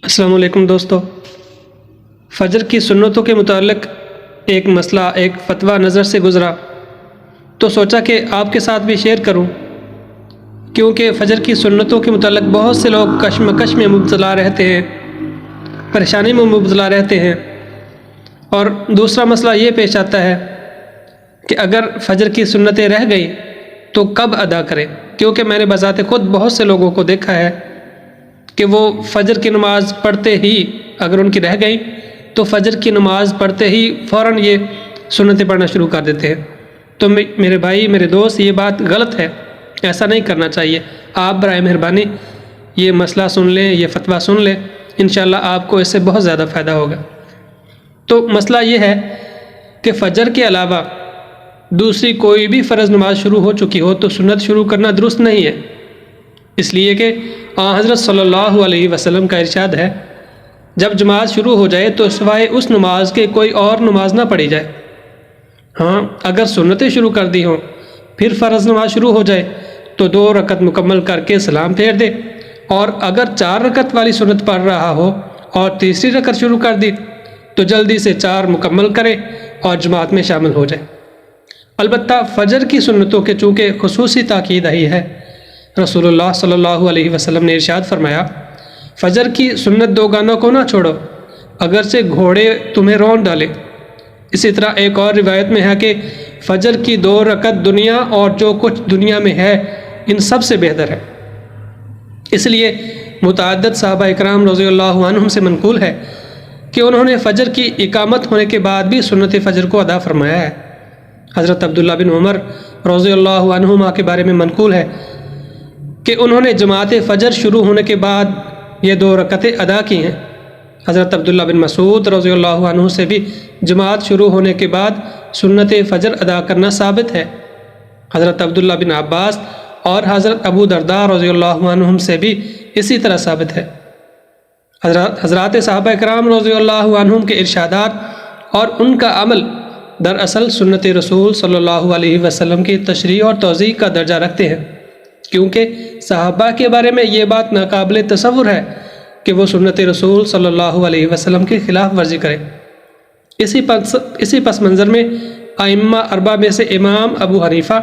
السلام علیکم دوستو، فجر کی سنتوں کے متعلق ایک مسئلہ، ایک فتویٰ نظر سے گزرا تو سوچا کہ آپ کے ساتھ بھی شیئر کروں، کیونکہ فجر کی سنتوں کے متعلق بہت سے لوگ کشمکش میں مبتلا رہتے ہیں، پریشانی میں مبتلا رہتے ہیں۔ اور دوسرا مسئلہ یہ پیش آتا ہے کہ اگر فجر کی سنتیں رہ گئی تو کب ادا کریں، کیونکہ میں نے بذات خود بہت سے لوگوں کو دیکھا ہے کہ وہ فجر کی نماز پڑھتے ہی، اگر ان کی رہ گئی تو فجر کی نماز پڑھتے ہی فوراً یہ سنتیں پڑھنا شروع کر دیتے ہیں۔ تو میرے بھائی، میرے دوست، یہ بات غلط ہے، ایسا نہیں کرنا چاہیے۔ آپ برائے مہربانی یہ مسئلہ سن لیں، یہ فتویٰ سن لیں، انشاءاللہ آپ کو اس سے بہت زیادہ فائدہ ہوگا۔ تو مسئلہ یہ ہے کہ فجر کے علاوہ دوسری کوئی بھی فرض نماز شروع ہو چکی ہو تو سنت شروع کرنا درست نہیں ہے، اس لیے کہ حضرت صلی اللہ علیہ وسلم کا ارشاد ہے، جب جماعت شروع ہو جائے تو سوائے اس نماز کے کوئی اور نماز نہ پڑھی جائے۔ ہاں، اگر سنتیں شروع کر دی ہوں، پھر فرض نماز شروع ہو جائے تو 2 رکعت مکمل کر کے سلام پھیر دے، اور اگر 4 رکعت والی سنت پڑھ رہا ہو اور تیسری رکعت شروع کر دی تو جلدی سے 4 مکمل کرے اور جماعت میں شامل ہو جائے۔ البتہ فجر کی سنتوں کے چونکہ خصوصی تاکید آئی ہے، رسول اللہ صلی اللہ علیہ وسلم نے ارشاد فرمایا، فجر کی سنت 2 گانوں کو نہ چھوڑو اگرچہ گھوڑے تمہیں رون ڈالے۔ اسی طرح ایک اور روایت میں ہے کہ فجر کی 2 رکعت دنیا اور جو کچھ دنیا میں ہے ان سب سے بہتر ہے۔ اس لیے متعدد صحابہ اکرام رضی اللہ عنہم سے منقول ہے کہ انہوں نے فجر کی اقامت ہونے کے بعد بھی سنت فجر کو ادا فرمایا ہے۔ حضرت عبداللہ بن عمر رضی اللہ عنہما کے بارے میں منقول ہے کہ انہوں نے جماعت فجر شروع ہونے کے بعد یہ 2 رکعتیں ادا کی ہیں۔ حضرت عبداللہ بن مسعود رضی اللہ عنہ سے بھی جماعت شروع ہونے کے بعد سنت فجر ادا کرنا ثابت ہے۔ حضرت عبداللہ بن عباس اور حضرت ابو درداء رضی اللہ عنہم سے بھی اسی طرح ثابت ہے۔ حضرات صحابہ کرام رضی اللہ عنہم کے ارشادات اور ان کا عمل دراصل سنت رسول صلی اللہ علیہ وسلم کی تشریح اور توضیح کا درجہ رکھتے ہیں، کیونکہ صحابہ کے بارے میں یہ بات ناقابل تصور ہے کہ وہ سنت رسول صلی اللہ علیہ وسلم کی خلاف ورزی کریں۔ اسی پس منظر میں ائمہ 4 میں سے امام ابو حنیفہ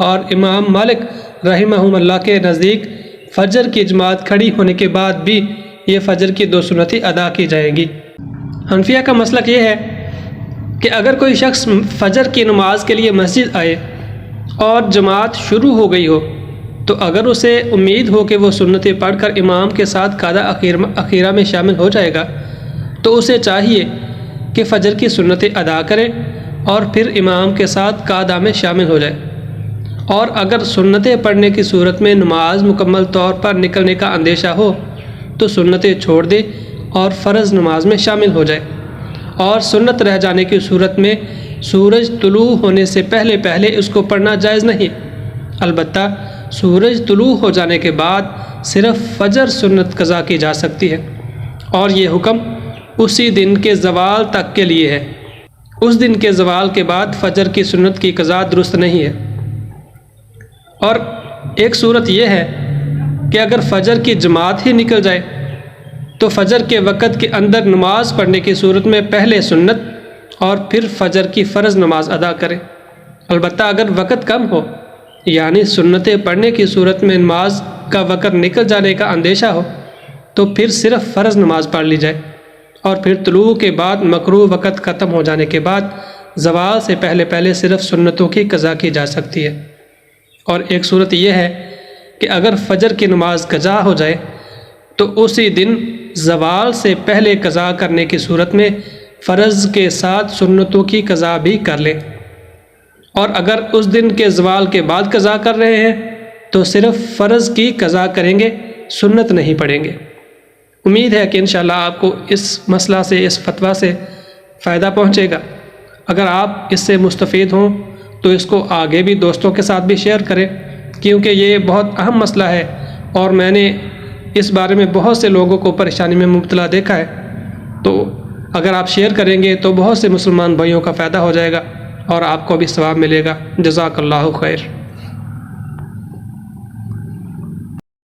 اور امام مالک رحمہم اللہ کے نزدیک فجر کی جماعت کھڑی ہونے کے بعد بھی یہ فجر کی 2 سنتیں ادا کی جائیں گی۔ حنفیہ کا مسلک یہ ہے کہ اگر کوئی شخص فجر کی نماز کے لیے مسجد آئے اور جماعت شروع ہو گئی ہو تو اگر اسے امید ہو کہ وہ سنتیں پڑھ کر امام کے ساتھ قاعدہ اخیرہ میں شامل ہو جائے گا تو اسے چاہیے کہ فجر کی سنتیں ادا کرے اور پھر امام کے ساتھ قاعدہ میں شامل ہو جائے، اور اگر سنتیں پڑھنے کی صورت میں نماز مکمل طور پر نکلنے کا اندیشہ ہو تو سنتیں چھوڑ دے اور فرض نماز میں شامل ہو جائے، اور سنت رہ جانے کی صورت میں سورج طلوع ہونے سے پہلے اس کو پڑھنا جائز نہیں۔ البتہ سورج طلوع ہو جانے کے بعد صرف فجر سنت قضا کی جا سکتی ہے، اور یہ حکم اسی دن کے زوال تک کے لیے ہے۔ اس دن کے زوال کے بعد فجر کی سنت کی قضا درست نہیں ہے۔ اور ایک صورت یہ ہے کہ اگر فجر کی جماعت ہی نکل جائے تو فجر کے وقت کے اندر نماز پڑھنے کی صورت میں پہلے سنت اور پھر فجر کی فرض نماز ادا کرے۔ البتہ اگر وقت کم ہو، یعنی سنتیں پڑھنے کی صورت میں نماز کا وقت نکل جانے کا اندیشہ ہو، تو پھر صرف فرض نماز پڑھ لی جائے، اور پھر طلوع کے بعد مکروہ وقت ختم ہو جانے کے بعد زوال سے پہلے صرف سنتوں کی قضا کی جا سکتی ہے۔ اور ایک صورت یہ ہے کہ اگر فجر کی نماز قضا ہو جائے تو اسی دن زوال سے پہلے قضا کرنے کی صورت میں فرض کے ساتھ سنتوں کی قضا بھی کر لیں، اور اگر اس دن کے زوال کے بعد قضا کر رہے ہیں تو صرف فرض کی قضا کریں گے، سنت نہیں پڑھیں گے۔ امید ہے کہ انشاءاللہ آپ کو اس مسئلہ سے، اس فتویٰ سے فائدہ پہنچے گا۔ اگر آپ اس سے مستفید ہوں تو اس کو آگے بھی دوستوں کے ساتھ بھی شیئر کریں، کیونکہ یہ بہت اہم مسئلہ ہے اور میں نے اس بارے میں بہت سے لوگوں کو پریشانی میں مبتلا دیکھا ہے۔ تو اگر آپ شیئر کریں گے تو بہت سے مسلمان بھائیوں کا فائدہ ہو جائے گا اور آپ کو بھی ثواب ملے گا۔ جزاک اللہ خیر۔